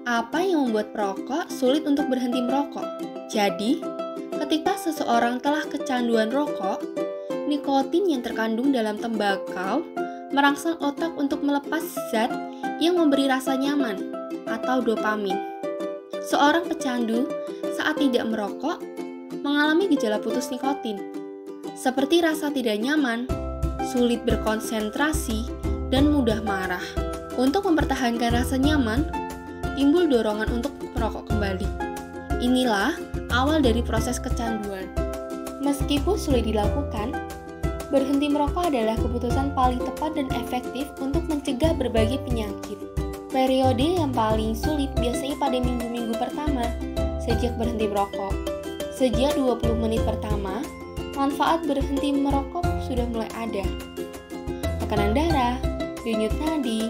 Apa yang membuat perokok sulit untuk berhenti merokok? Jadi, ketika seseorang telah kecanduan rokok, nikotin yang terkandung dalam tembakau merangsang otak untuk melepas zat yang memberi rasa nyaman atau dopamin. Seorang pecandu saat tidak merokok mengalami gejala putus nikotin, seperti rasa tidak nyaman, sulit berkonsentrasi, dan mudah marah. Untuk mempertahankan rasa nyaman, timbul dorongan untuk merokok kembali. Inilah awal dari proses kecanduan. Meskipun sulit dilakukan, berhenti merokok adalah keputusan paling tepat dan efektif untuk mencegah berbagai penyakit. Periode yang paling sulit biasanya pada minggu-minggu pertama sejak berhenti merokok. Sejak 20 menit pertama, manfaat berhenti merokok sudah mulai ada. Tekanan darah, denyut nadi,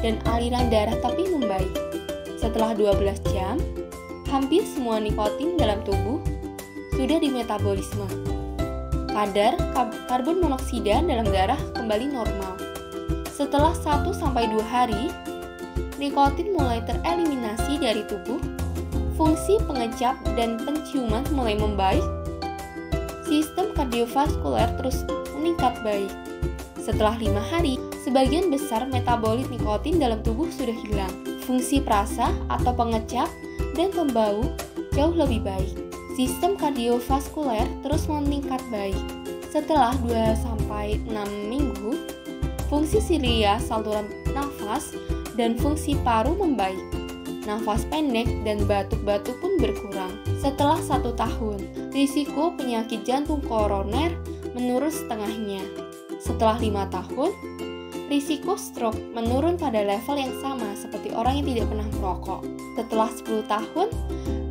dan aliran darah tapi membaik. Setelah 12 jam, hampir semua nikotin dalam tubuh sudah dimetabolisme. Kadar karbon monoksida dalam darah kembali normal. Setelah 1-2 hari, nikotin mulai tereliminasi dari tubuh, fungsi pengecap dan penciuman mulai membaik, sistem kardiovaskuler terus meningkat baik. Setelah 5 hari, sebagian besar metabolit nikotin dalam tubuh sudah hilang. Fungsi perasa atau pengecap dan pembau jauh lebih baik. Sistem kardiovaskuler terus meningkat baik. Setelah 2-6 minggu, fungsi silia, saluran nafas, dan fungsi paru membaik. Nafas pendek dan batuk-batuk pun berkurang. Setelah 1 tahun, risiko penyakit jantung koroner menurun setengahnya. Setelah 5 tahun, risiko stroke menurun pada level yang sama seperti orang yang tidak pernah merokok. Setelah 10 tahun,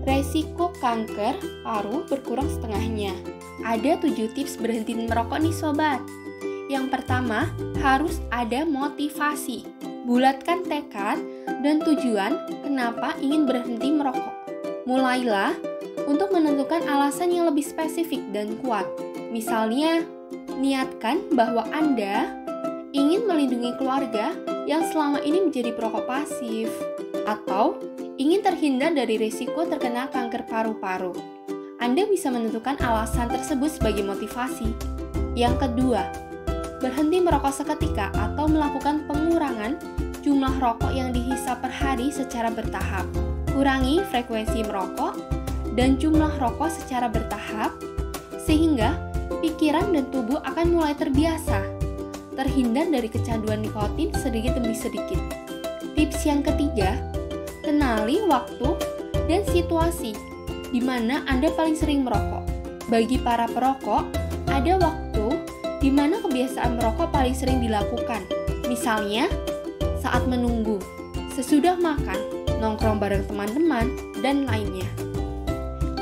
risiko kanker paru berkurang setengahnya. Ada 7 tips berhenti merokok nih sobat. Yang pertama, harus ada motivasi. Bulatkan tekad dan tujuan kenapa ingin berhenti merokok. Mulailah untuk menentukan alasan yang lebih spesifik dan kuat. Misalnya, niatkan bahwa Anda ingin melindungi keluarga yang selama ini menjadi perokok pasif, atau ingin terhindar dari risiko terkena kanker paru-paru. Anda bisa menentukan alasan tersebut sebagai motivasi. Yang kedua, berhenti merokok seketika atau melakukan pengurangan jumlah rokok yang dihisap per hari secara bertahap. Kurangi frekuensi merokok dan jumlah rokok secara bertahap, sehingga pikiran dan tubuh akan mulai terbiasa, terhindar dari kecanduan nikotin sedikit demi sedikit. Tips yang ketiga, kenali waktu dan situasi di mana Anda paling sering merokok. Bagi para perokok, ada waktu di mana kebiasaan merokok paling sering dilakukan. Misalnya, saat menunggu, sesudah makan, nongkrong bareng teman-teman, dan lainnya.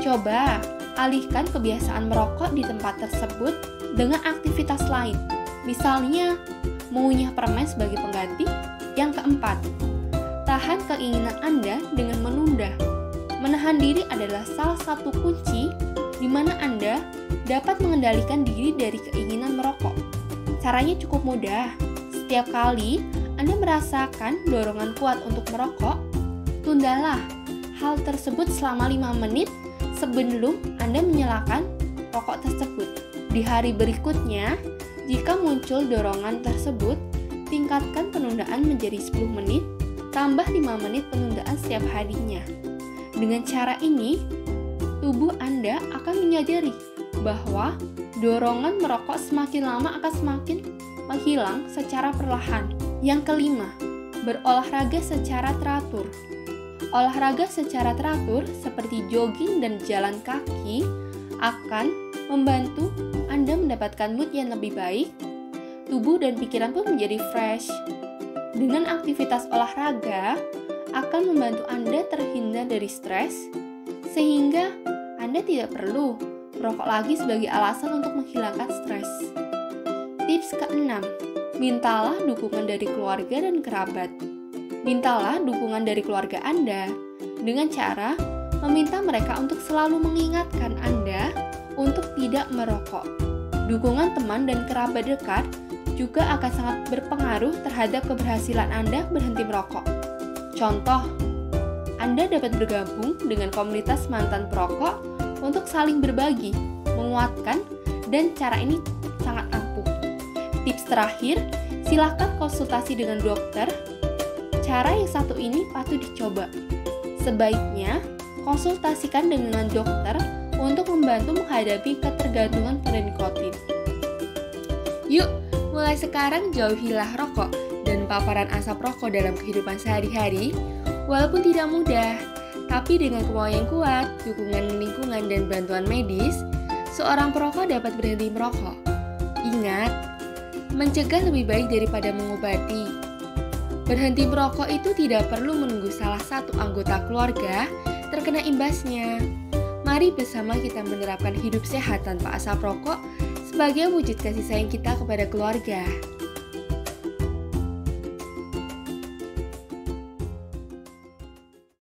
Coba alihkan kebiasaan merokok di tempat tersebut dengan aktivitas lain. Misalnya, mengunyah permen sebagai pengganti. Yang keempat, tahan keinginan Anda dengan menunda. Menahan diri adalah salah satu kunci di mana Anda dapat mengendalikan diri dari keinginan merokok. Caranya cukup mudah. Setiap kali Anda merasakan dorongan kuat untuk merokok, tundalah hal tersebut selama 5 menit sebelum Anda menyalakan rokok tersebut. Di hari berikutnya, jika muncul dorongan tersebut, tingkatkan penundaan menjadi 10 menit, tambah 5 menit penundaan setiap harinya. Dengan cara ini, tubuh Anda akan menyadari bahwa dorongan merokok semakin lama akan semakin menghilang secara perlahan. Yang kelima, berolahraga secara teratur. Olahraga secara teratur seperti jogging dan jalan kaki akan membantu Anda mendapatkan mood yang lebih baik, tubuh dan pikiran pun menjadi fresh. Dengan aktivitas olahraga akan membantu Anda terhindar dari stres, sehingga Anda tidak perlu merokok lagi sebagai alasan untuk menghilangkan stres. Tips keenam, mintalah dukungan dari keluarga dan kerabat. Mintalah dukungan dari keluarga Anda dengan cara meminta mereka untuk selalu mengingatkan Anda untuk tidak merokok. Dukungan teman dan kerabat dekat juga akan sangat berpengaruh terhadap keberhasilan Anda berhenti merokok. Contoh, Anda dapat bergabung dengan komunitas mantan perokok untuk saling berbagi, menguatkan, dan cara ini sangat ampuh. Tips terakhir, silakan konsultasi dengan dokter. Cara yang satu ini patut dicoba. Sebaiknya, konsultasikan dengan dokter untuk membantu menghadapi ketergantungan pada nikotin. Yuk, mulai sekarang jauhilah rokok dan paparan asap rokok dalam kehidupan sehari-hari. Walaupun tidak mudah, tapi dengan kemauan yang kuat, dukungan lingkungan, dan bantuan medis, seorang perokok dapat berhenti merokok. Ingat, mencegah lebih baik daripada mengobati. Berhenti merokok itu tidak perlu menunggu salah satu anggota keluarga terkena imbasnya. Mari bersama kita menerapkan hidup sehat tanpa asap rokok sebagai wujud kasih sayang kita kepada keluarga.